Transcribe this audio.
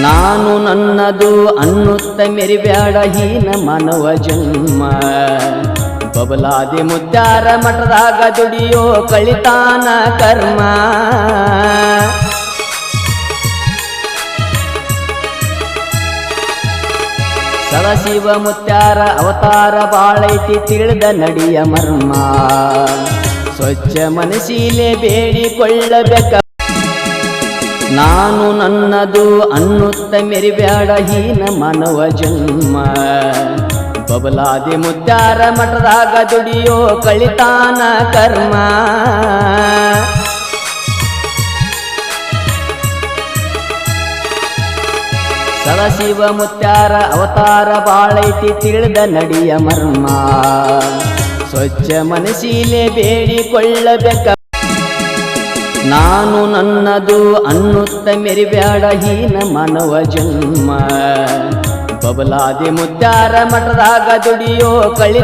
ನಾನು ನನ್ನದು ಅನ್ನುತ್ತ ಮೆರಿಬ್ಯಾಡ ಹೀನ ಮಾನವ ಜನ್ಮ ಬಬಲಾದಿ ಮುತ್ಯಾರ ಮಠದಾಗ ದುಡಿಯೋ ಕಳಿತಾನ ಕರ್ಮ ಸದಾಶಿವ ಮುತ್ಯಾರ ಅವತಾರ ಬಾಳೈತಿ ತಿಳಿದ ನಡಿಯ ಮರ್ಮ ಸ್ವಚ್ಛ ಮನಸ್ಸಿಲೆ ಬೇಡಿಕೊಳ್ಳಬೇಕ ನಾನು ನನ್ನದು ಅನ್ನುತ್ತ ಮೆರಿಬ್ಯಾಡ ಹೀನ ಮಾನವ ಜನ್ಮ ಬಬಲಾದಿ ಮುತ್ಯಾರ ಮಠದಾಗ ದುಡಿಯೋ ಕಳಿತಾನ ಕರ್ಮ ಸದಾಶಿವ ಮುತ್ಯಾರ ಅವತಾರ ಬಾಳೈತಿ ತಿಳಿದ ನಡಿಯ ಮರ್ಮ ಸ್ವಚ್ಛ ಮನಸ್ಸಿಲೆ ಬೇಡಿಕೊಳ್ಳಬೇಕ ನಾನು ನನ್ನದು ಅನ್ನುತ್ತ ಮೆರಿಬ್ಯಾಡ ಹೀನ ಮಾನವ ಜನ್ಮ ಬಬಲಾದಿ ಮುತ್ಯಾರ ಮಠದಾಗ ದುಡಿಯೋ ಕಳಿ